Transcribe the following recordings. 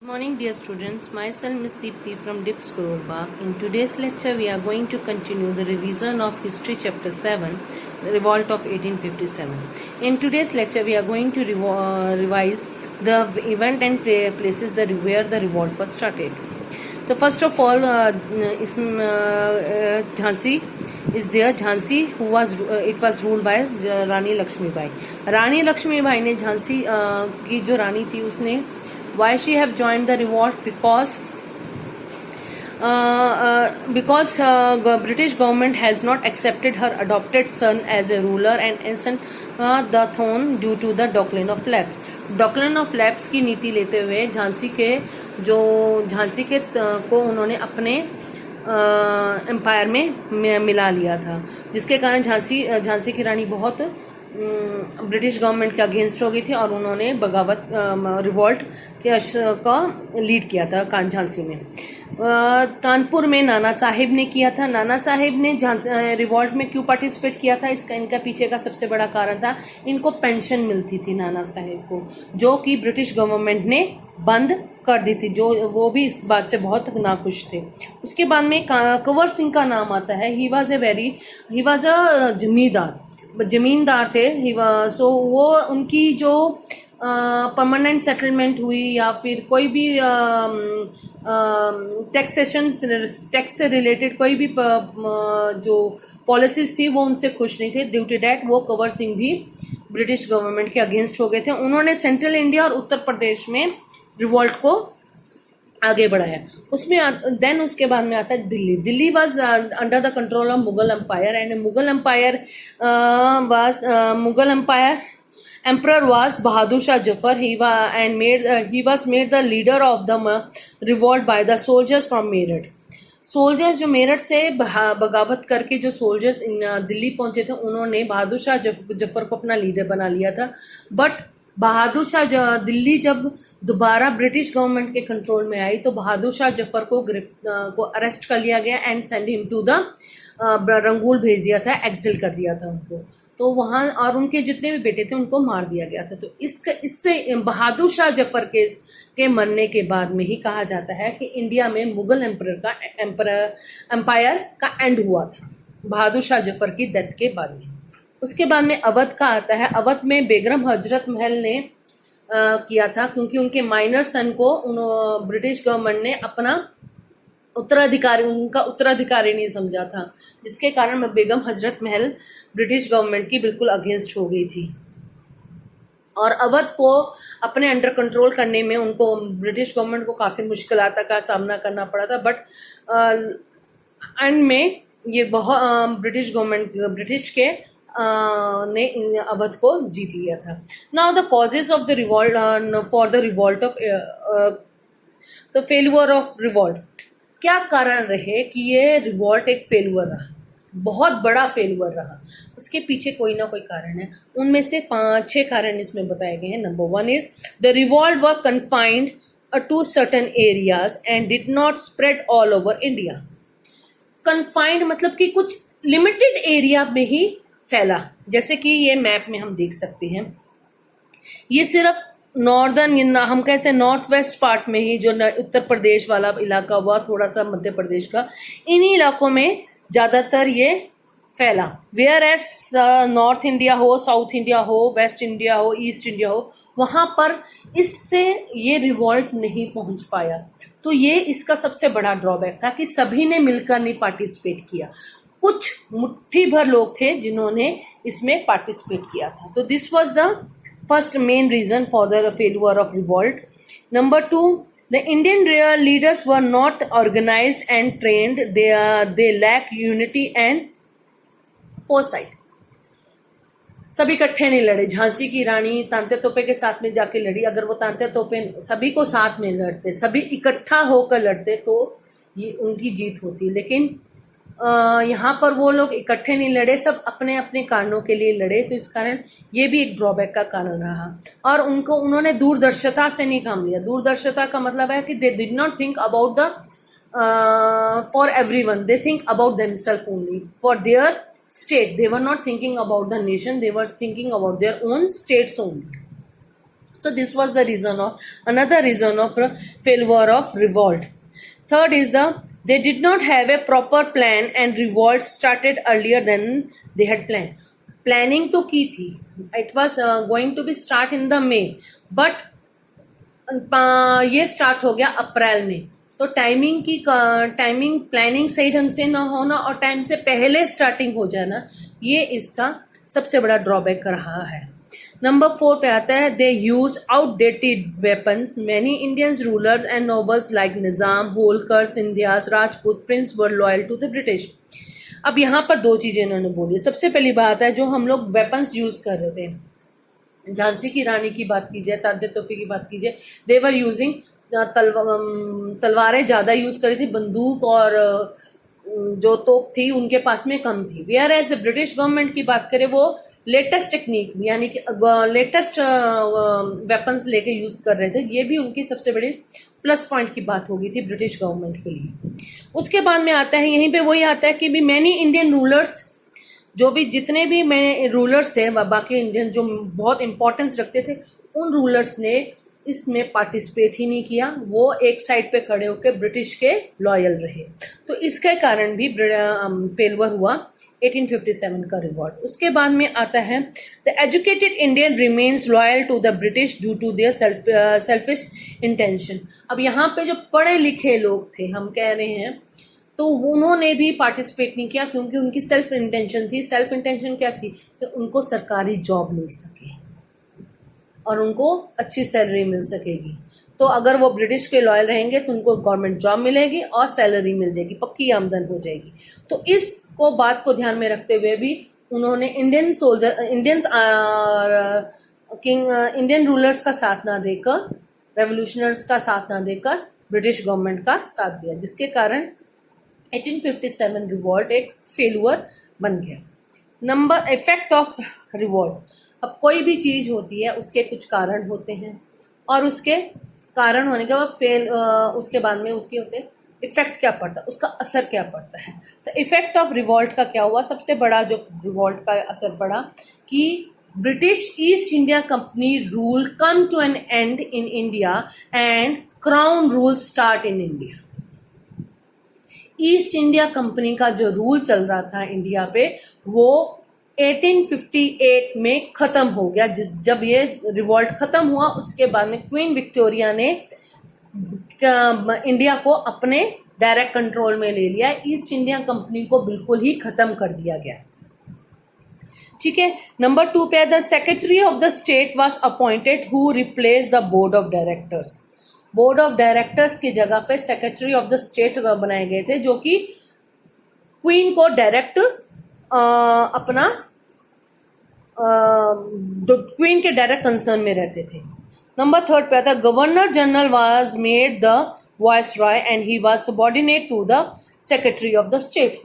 Good morning, dear students. Myself Miss Deepthi from DIPS Bag. In today's lecture, we are going to continue the revision of History Chapter 7, the Revolt of 1857. In today's lecture, we are going to revise the event and places where the revolt was started. So first of all, Jhansi is there. Jhansi, it was ruled by Rani Lakshmi Bai. Rani Lakshmi Bai ने झांसी की जो रानी थी उसने why she have joined the revolt because British government has not accepted her adopted son as a ruler and ascend the throne due to the doctrine of lapse. Doctrine of lapse की नीति लेते हुए झांसी के को उन्होंने अपने empire में मिला लिया था, जिसके कारण झांसी की रानी बहुत ब्रिटिश गवर्नमेंट के अगेंस्ट हो गई थी और उन्होंने बगावत रिवॉल्ट का लीड किया था झांसी में। कानपुर में नाना साहिब ने किया था। नाना साहिब ने रिवॉल्ट में क्यों पार्टिसिपेट किया था, इनका पीछे का सबसे बड़ा कारण था इनको पेंशन मिलती थी नाना साहिब को, जो कि ब्रिटिश गवर्नमेंट ने बंद कर दी थी, जो वो भी इस बात से बहुत नाखुश थे। उसके बाद में कंवर सिंह का नाम आता है। ही वॉज अ जमींदार थे। सो वो उनकी जो परमानेंट सेटलमेंट हुई या फिर कोई भी टैक्स से रिलेटेड कोई भी जो पॉलिसीज थी वो उनसे खुश नहीं थे। ड्यू टू डैट वो कंवर सिंह भी ब्रिटिश गवर्नमेंट के अगेंस्ट हो गए थे। उन्होंने सेंट्रल इंडिया और उत्तर प्रदेश में रिवॉल्ट को आगे बढ़ाया। उसके बाद में आता है Delhi. Delhi was under the control of Mughal empire and Mughal empire emperor was Bahadur Shah Jafar. He was made the leader of the revolt by the soldiers from Meerut. Soldiers जो मेरठ से बगावत करके जो सोल्जर्स दिल्ली पहुंचे थे उन्होंने बहादुर शाह जफर को अपना लीडर बना लिया था। बट बहादुर शाह दिल्ली जब दोबारा ब्रिटिश गवर्नमेंट के कंट्रोल में आई तो बहादुर शाह जफर को अरेस्ट कर लिया गया and send him to the Rangoon भेज दिया था, एक्सिल कर दिया था उनको। तो वहां और उनके जितने भी बेटे थे उनको मार दिया गया था। तो इससे बहादुर शाह जफर के मरने के बाद में ही कहा जाता है कि इंडिया में मुगल एम्पायर का एंड हुआ था, बहादुर शाह जफर की डेथ के बाद में। उसके बाद में अवध का आता है। अवध में बेगम हजरत महल ने किया था, क्योंकि उनके माइनर सन को ब्रिटिश गवर्नमेंट ने अपना उत्तराधिकारी नहीं समझा था, जिसके कारण बेगम हजरत महल ब्रिटिश गवर्नमेंट की बिल्कुल अगेंस्ट हो गई थी और अवध को अपने अंडर कंट्रोल करने में उनको ब्रिटिश गवर्नमेंट को काफी मुश्किलात का सामना करना पड़ा था। बट एंड में ये बहुत ब्रिटिश के ने अवध को जीत लिया था। Now the causes of the revolt for the revolt of the failure of revolt. क्या कारण रहे कि ये रिवॉल्ट एक फेल्यूर रहा, बहुत बड़ा फेल्यूर रहा? उसके पीछे कोई ना कोई कारण है। उनमें से 5-6 कारण इसमें बताए गए हैं। Number 1 is the revolt were confined to certain areas and did not spread all over India. Confined मतलब कि कुछ लिमिटेड एरिया में ही फैला, जैसे कि ये मैप में हम देख सकते हैं। ये सिर्फ नॉर्दर्न, हम कहते हैं नॉर्थ वेस्ट पार्ट में ही, जो उत्तर प्रदेश वाला इलाका हुआ, थोड़ा सा मध्य प्रदेश का, इन्हीं इलाकों में ज्यादातर ये फैला। वेयर एज नॉर्थ इंडिया हो, साउथ इंडिया हो, वेस्ट इंडिया हो, ईस्ट इंडिया हो, वहां पर इससे ये रिवॉल्ट नहीं पहुंच पाया। तो ये इसका सबसे बड़ा ड्रॉबैक था कि सभी ने मिलकर नहीं पार्टिसिपेट किया। कुछ मुट्ठी भर लोग थे जिन्होंने इसमें पार्टिसिपेट किया था। तो this was the first main reason for the failure of revolt. Number 2, the Indian leaders were not organized and trained. They lack unity and foresight. सभी इकट्ठे नहीं लड़े। झांसी की रानी तांते तोपे के साथ में जाके लड़ी। अगर वो तांते तोपे सभी को साथ में लड़ते, सभी इकट्ठा होकर लड़ते तो ये उनकी जीत होती। लेकिन यहाँ पर वो लोग इकट्ठे नहीं लड़े, सब अपने अपने कारणों के लिए लड़े। तो इस कारण ये भी एक ड्रॉबैक का कारण रहा। और उन्होंने दूरदर्शिता से नहीं काम लिया। दूरदर्शिता का मतलब है कि they did not think about the for everyone, they think about themselves only, for their state. They were not thinking about the nation, they were thinking about their own states only. So this was the reason of another reason of failure of revolt. Third is they did not have a proper plan and revolt started earlier than they had planned. Planning तो की थी. It was going to be start in the May, but ये start हो गया अप्रैल में. तो timing planning सही ढंग से ना होना और टाइम से पहले स्टार्टिंग हो जाना, ये इसका सबसे बड़ा ड्रॉबैक रहा है. नंबर 4 पे आता है they use outdated weapons. Many Indians rulers and nobles like Nizam, Holkar, Scindias, Rajput prince were loyal to the British. अब यहाँ पर 2 चीजें इन्होंने बोली. सबसे पहली बात है जो हम लोग वेपन्स यूज कर रहे थे, झांसी की रानी की बात कीजिए, तात्या तोपे की बात कीजिए, दे वर यूजिंग तलवारें ज़्यादा यूज करी थी, बंदूक और जो तोप थी उनके पास में कम थी. Whereas the British government की बात करें वो लेटेस्ट टेक्निक यानी कि लेटेस्ट वेपन्स लेके यूज कर रहे थे. ये भी उनकी सबसे बड़ी प्लस पॉइंट की बात होगी थी ब्रिटिश गवर्नमेंट के लिए. उसके बाद में आता है यहीं पे वही आता है कि भी मैनी इंडियन रूलर्स, जो भी जितने भी रूलर्स थे बाकी इंडियन जो बहुत इंपॉर्टेंस रखते थे, उन रूलर्स ने इसमें पार्टिसिपेट ही नहीं किया. वो एक साइड पे खड़े होकर ब्रिटिश के लॉयल रहे. तो इसके कारण भी फेलवर हुआ 1857 का रिवॉल्ट. उसके बाद में आता है the educated Indian remains loyal to the British due to their selfish intention. अब यहाँ पे जो पढ़े लिखे लोग थे हम कह रहे हैं, तो उन्होंने भी पार्टिसिपेट नहीं किया क्योंकि उनकी सेल्फ इंटेंशन थी. सेल्फ इंटेंशन क्या थी कि उनको सरकारी जॉब मिल सके और उनको अच्छी सैलरी मिल सकेगी. तो अगर वो ब्रिटिश के लॉयल रहेंगे तो उनको गवर्नमेंट जॉब मिलेगी और सैलरी मिल जाएगी, पक्की आमदन हो जाएगी. तो इसको बात को ध्यान में रखते हुए भी उन्होंने इंडियन रूलर्स का साथ ना देकर, रेवोल्यूशनर्स का साथ ना देकर ब्रिटिश गवर्नमेंट का साथ दिया, जिसके कारण 1857 रिवॉल्ट एक फेलुअर बन गया. Number effect of revolt. अब कोई भी चीज होती है उसके कुछ कारण होते हैं और उसके कारण होने के बाद उसके बाद में उसके होते हैं इफेक्ट क्या पड़ता है, उसका असर क्या पड़ता है. तो इफेक्ट ऑफ रिवॉल्ट का क्या हुआ, सबसे बड़ा जो रिवॉल्ट का असर पड़ा कि British East India company rule come to an end in India and crown rule start in India. East India company का जो रूल चल रहा था इंडिया पे वो 1858 में खत्म हो गया. जब ये रिवॉल्ट खत्म हुआ उसके बाद में क्वीन विक्टोरिया ने इंडिया को अपने डायरेक्ट कंट्रोल में ले लिया. ईस्ट इंडिया कंपनी को बिल्कुल ही खत्म कर दिया गया. ठीक है. नंबर 2 पे the secretary of the state was appointed who replace the board of directors. Board of directors की जगह पे सेक्रेटरी ऑफ द स्टेट बनाए गए थे जो कि क्वीन को डायरेक्ट अपना क्वीन के डायरेक्ट कंसर्न में रहते थे. नंबर 3 पे आता governor general was made the viceroy and he was subordinate to the secretary of the state.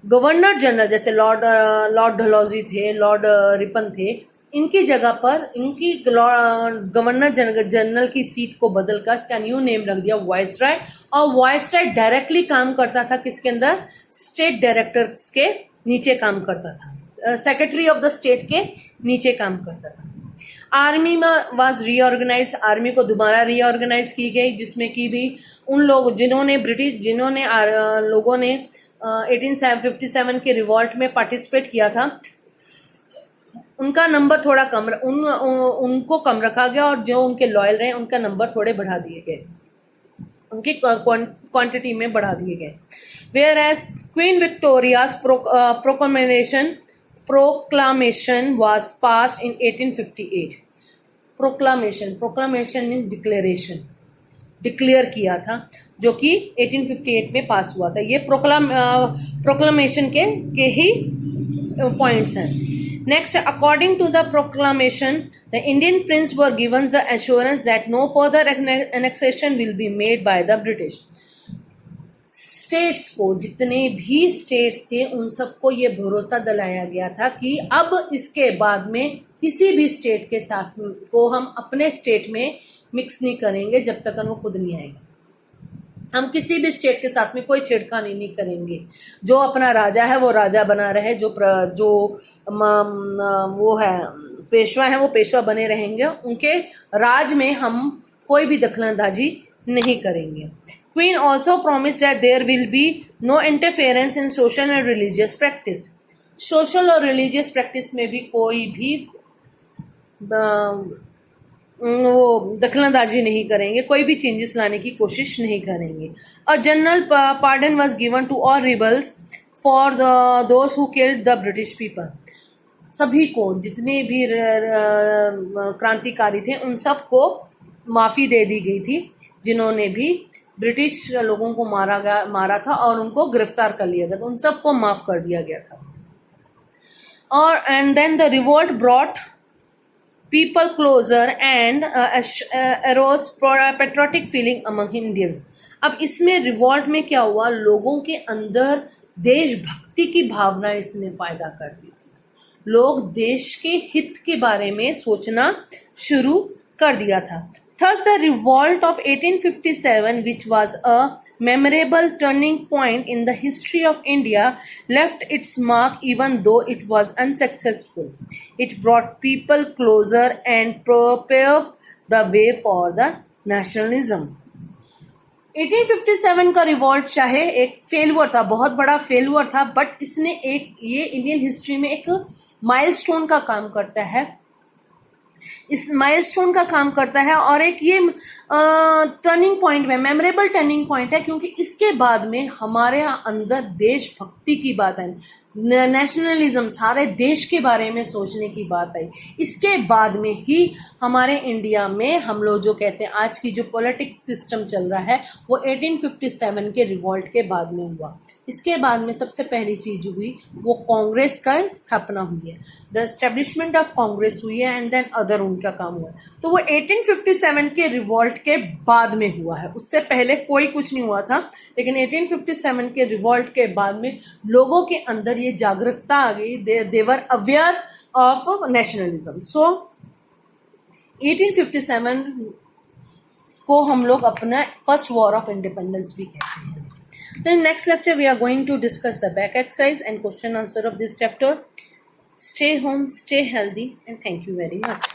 Governor general जैसे लॉर्ड डलहौजी थे, लॉर्ड रिपन थे, इनकी जगह पर इनकी गवर्नर जनरल की सीट को बदलकर इसका न्यू नेम रख दिया वाइसरॉय. और वाइसरॉय डायरेक्टली काम करता था किसके अंदर, स्टेट डायरेक्टर्स के नीचे काम करता था, सेक्रेटरी ऑफ द स्टेट के नीचे काम करता था. आर्मी में वाज रीऑर्गेनाइज. आर्मी को दोबारा रीऑर्गेनाइज की गई जिसमें कि भी उन लोग जिन्होंने लोगों ने 1857 के रिवॉल्ट में पार्टिसिपेट किया था उनका नंबर थोड़ा कम उनको कम रखा गया और जो उनके लॉयल रहे उनका नंबर थोड़े बढ़ा दिए गए, उनकी क्वांटिटी में बढ़ा दिए गए. Whereas queen Victoria's proclamation was passed in 1858. Proclamation mean declaration, declare किया था जो कि 1858 में पास हुआ था. ये प्रोक्लामेशन के ही पॉइंट्स हैं. Next, according to the proclamation, the Indian prince were given the assurance that no further annexation will be made by the British. States को, जितने भी स्टेट्स थे उन सबको ये भरोसा दिलाया गया था कि अब इसके बाद में किसी भी स्टेट के साथ को हम अपने स्टेट में मिक्स नहीं करेंगे जब तक वो खुद नहीं आएगा. हम किसी भी स्टेट के साथ में कोई छेड़खानी नहीं करेंगे. जो अपना राजा है वो राजा बना रहे, जो वो है पेशवा हैं वो पेशवा बने रहेंगे, उनके राज में हम कोई भी दखलंदाजी नहीं करेंगे। Queen also promise that there will be no interference in social and religious practice. Social और रिलीजियस प्रैक्टिस में भी कोई भी वो दखलंदाजी नहीं करेंगे, कोई भी चेंजेस लाने की कोशिश नहीं करेंगे। A general pardon was given to all rebels for those who killed the British people. सभी को, जितने भी क्रांतिकारी थे उन सबको माफ़ी दे दी गई थी जिन्होंने भी ब्रिटिश लोगों को मारा था और उनको गिरफ्तार कर लिया गया था, उन सबको माफ़ कर दिया गया था। और and then the revolt brought people closer and arose patriotic feeling among Indians। अब इसमें रिवॉल्ट में क्या हुआ, लोगों के अंदर देशभक्ति की भावना इसने पैदा कर दी थी। लोग देश के हित के बारे में सोचना शुरू कर दिया था। Thus the revolt of 1857, which was a memorable turning point in the history of India, left its mark even though it was unsuccessful. It brought people closer and paved the way for the nationalism. 1857 का revolt चाहे एक failure था, बहुत बड़ा failure था, but इसने ये Indian history में एक माइलस्टोन का काम करता है, इस माइलस्टोन का काम करता है और एक ये टर्निंग पॉइंट में मेमोरेबल टर्निंग पॉइंट है, क्योंकि इसके बाद में हमारे अंदर देशभक्ति की बात आई, नेशनलिज्म, सारे देश के बारे में सोचने की बात आई। इसके बाद में ही हमारे इंडिया में हम लोग जो कहते हैं आज की जो पॉलिटिक्स सिस्टम चल रहा है वो 1857 के रिवॉल्ट के बाद में हुआ। इसके बाद में सबसे पहली चीज हुई वो कांग्रेस का स्थापना हुई है, द एस्टेब्लिशमेंट ऑफ कांग्रेस हुई है एंड देन अदर उनका काम हुआ है। तो वो 1857 के रिवॉल्ट के बाद में हुआ है, उससे पहले कोई कुछ नहीं हुआ था, लेकिन 1857 के रिवॉल्ट के बाद में लोगों के अंदर ये जागरूकता आ गई, दे वर अवेयर ऑफ नेशनलिज्म। सो 1857 को हम लोग अपना फर्स्ट वॉर ऑफ इंडिपेंडेंस भी कहते हैं। So in next lecture we are going to discuss the back exercise and question answer of this chapter. Stay home, stay healthy and thank you very much.